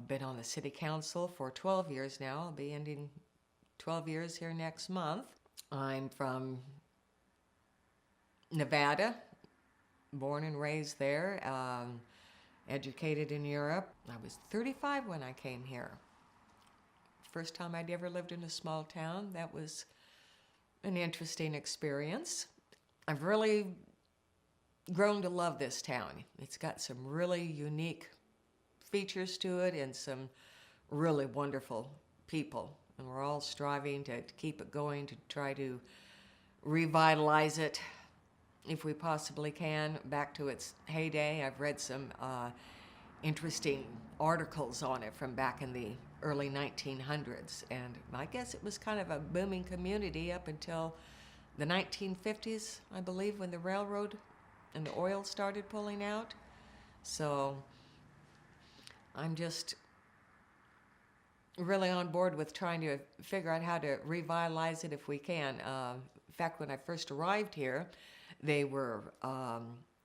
been on the city council for 12 years now. I'll be ending 12 years here next month. I'm from Nevada, born and raised there, educated in Europe. I was 35 when I came here. First time I'd ever lived in a small town. That was an interesting experience. I've really grown to love this town. It's got some really unique features to it and some really wonderful people. And we're all striving to keep it going, to try to revitalize it if we possibly can, back to its heyday. I've read some interesting articles on it from back in the early 1900s, and I guess it was kind of a booming community up until the 1950s, I believe, when the railroad and the oil started pulling out. So I'm just really on board with trying to figure out how to revitalize it if we can. In fact, when I first arrived here, they were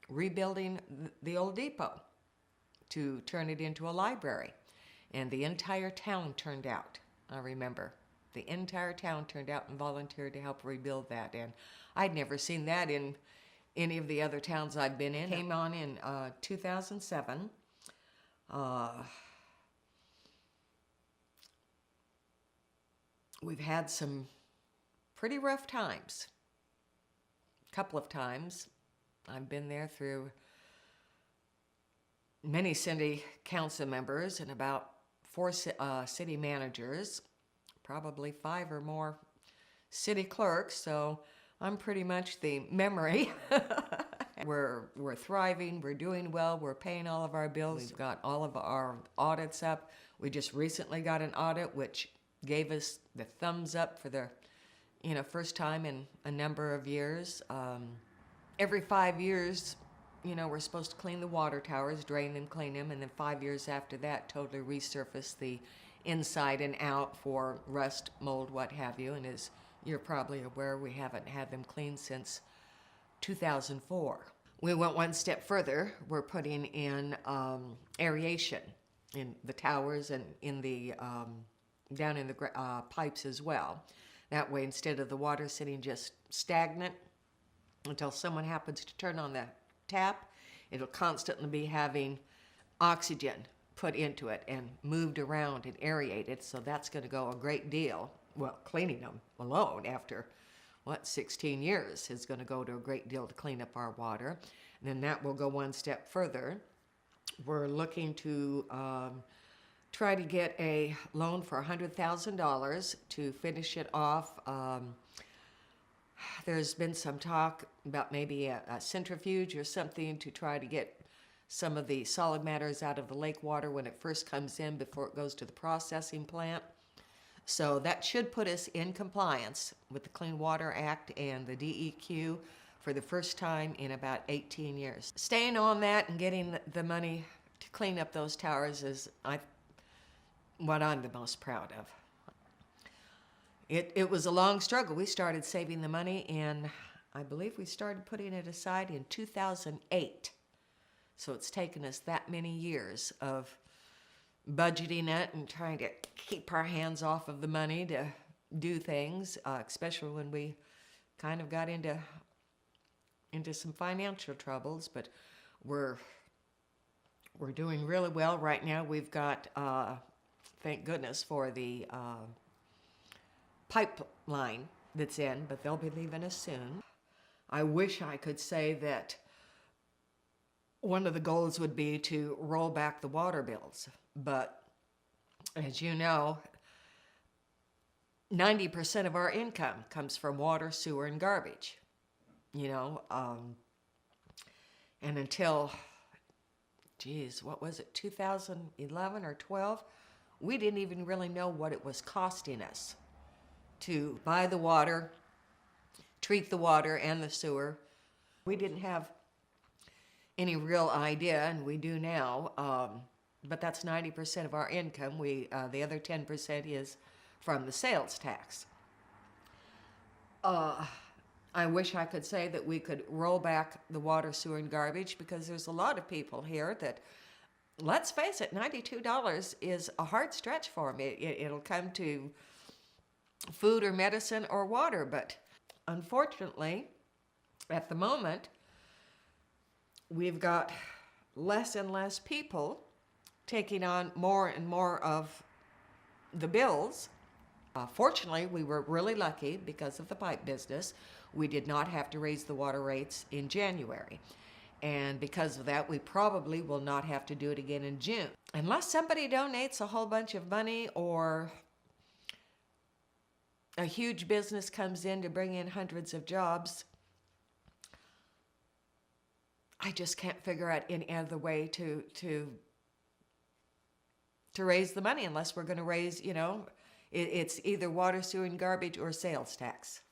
rebuilding the old depot to turn it into a library. And the entire town turned out, I remember. The entire town turned out and volunteered to help rebuild that. And I'd never seen that in any of the other towns I've been in. Came on in 2007. We've had some pretty rough times. A couple of times. I've been there through many city council members and about 4 city managers, probably 5 or more city clerks, so I'm pretty much the memory. We're thriving, we're doing well, we're paying all of our bills. We've got all of our audits up. We just recently got an audit which gave us the thumbs up for the first time in a number of years. Every 5 years, we're supposed to clean the water towers, drain them, clean them, and then 5 years after that, totally resurface the inside and out for rust, mold, what have you. And as you're probably aware, we haven't had them cleaned since 2004. We went one step further. We're putting in aeration in the towers and in the down in the pipes as well. That way, instead of the water sitting just stagnant until someone happens to turn on the tap, it'll constantly be having oxygen put into it and moved around and aerated. So that's going to go a great deal. Well, cleaning them alone after, 16 years is going to go to a great deal to clean up our water. And then that will go one step further. We're looking to try to get a loan for $100,000 to finish it off. There's been some talk about maybe a centrifuge or something to try to get some of the solid matters out of the lake water when it first comes in before it goes to the processing plant. So that should put us in compliance with the Clean Water Act and the DEQ for the first time in about 18 years. Staying on that and getting the money to clean up those towers is what I'm the most proud of. It was a long struggle. We started saving the money in, I believe we started putting it aside in 2008. So it's taken us that many years of budgeting it and trying to keep our hands off of the money to do things, especially when we kind of got into some financial troubles. But we're doing really well right now. We've got, thank goodness for the pipeline that's in, but they'll be leaving us soon. I wish I could say that one of the goals would be to roll back the water bills, but as you know, 90% of our income comes from water, sewer, and garbage, and until, what was it, 2011 or 12, we didn't even really know what it was costing us to buy the water, treat the water and the sewer. We didn't have any real idea, and we do now, but that's 90% of our income. The other 10% is from the sales tax. I wish I could say that we could roll back the water, sewer, and garbage, because there's a lot of people here that let's face it, $92 is a hard stretch for them. It'll come to food or medicine or water, but unfortunately, at the moment, we've got less and less people taking on more and more of the bills. Fortunately, we were really lucky because of the pipe business. We did not have to raise the water rates in January. And because of that, we probably will not have to do it again in June. Unless somebody donates a whole bunch of money or a huge business comes in to bring in hundreds of jobs, I just can't figure out any other way to raise the money unless we're going to raise, it's either water, sewer, and garbage or sales tax.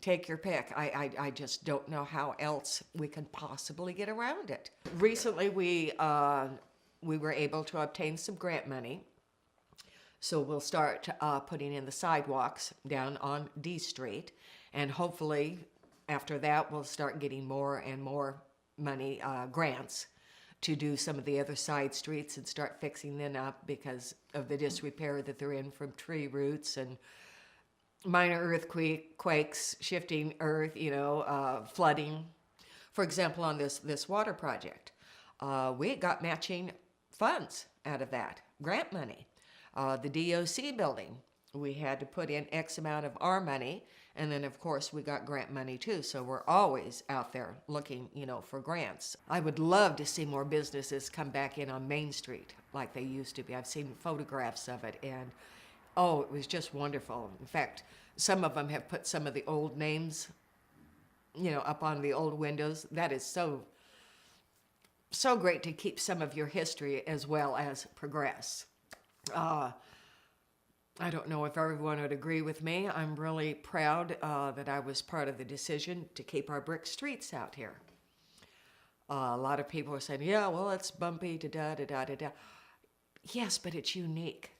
Take your pick. I just don't know how else we can possibly get around it. Recently, we were able to obtain some grant money. So we'll start putting in the sidewalks down on D Street. And hopefully, after that, we'll start getting more and more money, grants, to do some of the other side streets and start fixing them up because of the disrepair that they're in from tree roots and minor earthquakes, shifting earth, flooding. For example, on this water project, we got matching funds out of that, grant money. The DOC building, we had to put in X amount of our money, and then of course we got grant money too, so we're always out there looking, for grants. I would love to see more businesses come back in on Main Street like they used to be. I've seen photographs of it, and oh, it was just wonderful. In fact, some of them have put some of the old names, up on the old windows. That is so great to keep some of your history as well as progress. I don't know if everyone would agree with me. I'm really proud that I was part of the decision to keep our brick streets out here. A lot of people are saying, yeah, well, it's bumpy, da-da-da-da-da. Yes, but it's unique.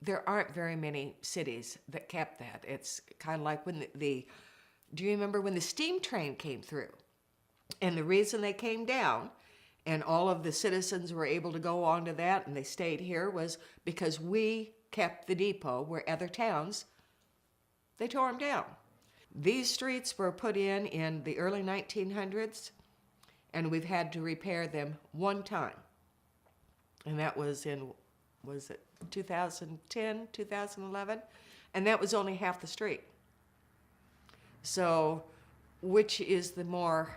There aren't very many cities that kept that. It's kind of like when do you remember when the steam train came through? And the reason they came down and all of the citizens were able to go onto that and they stayed here was because we kept the depot where other towns, they tore them down. These streets were put in the early 1900s, and we've had to repair them one time. And that was was it 2010, 2011? And that was only half the street. So, which is the more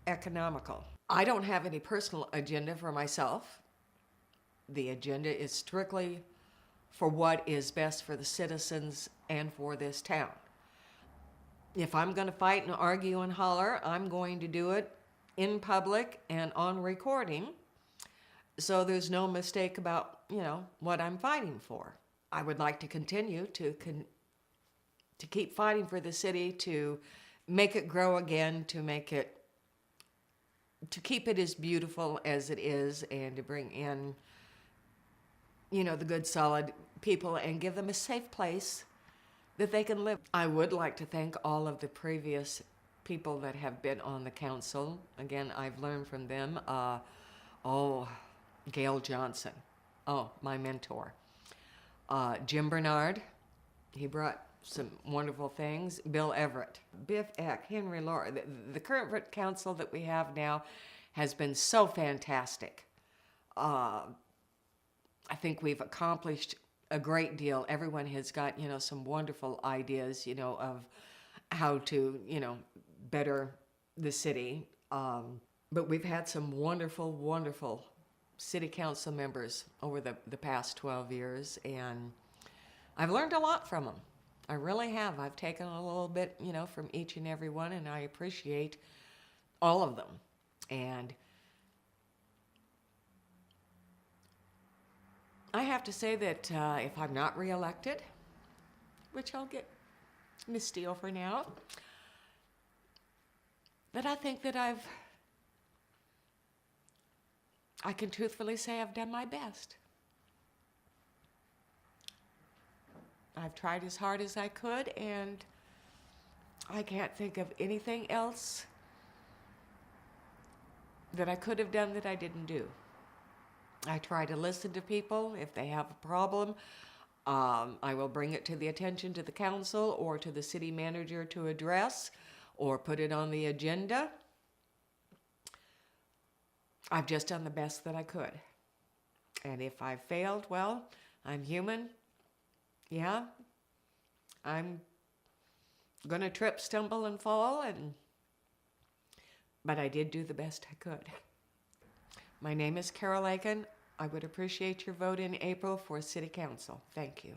economical? I don't have any personal agenda for myself. The agenda is strictly for what is best for the citizens and for this town. If I'm going to fight and argue and holler, I'm going to do it in public and on recording, so there's no mistake about, what I'm fighting for. I would like to continue to keep fighting for the city, to make it grow again, to keep it as beautiful as it is, and to bring in, the good, solid people and give them a safe place that they can live. I would like to thank all of the previous people that have been on the council. Again, I've learned from them. Gail Johnson, my mentor. Jim Bernard, he brought some wonderful things. Bill Everett, Biff Eck, Henry Laura. The current council that we have now has been so fantastic. I think we've accomplished a great deal. Everyone has got, some wonderful ideas, of how to, better the city. But we've had some wonderful, wonderful city council members over the past 12 years, and I've learned a lot from them. I really have. I've taken a little bit, from each and every one, and I appreciate all of them. And I have to say that if I'm not reelected, which I'll get misty over now, that I think that I can truthfully say I've done my best. I've tried as hard as I could, and I can't think of anything else that I could have done that I didn't do. I try to listen to people. If they have a problem, I will bring it to the attention to the council or to the city manager to address or put it on the agenda. I've just done the best that I could. And if I failed, well, I'm human. Yeah, I'm gonna trip, stumble, and fall, but I did do the best I could. My name is Carole Eakin. I would appreciate your vote in April for City Council. Thank you.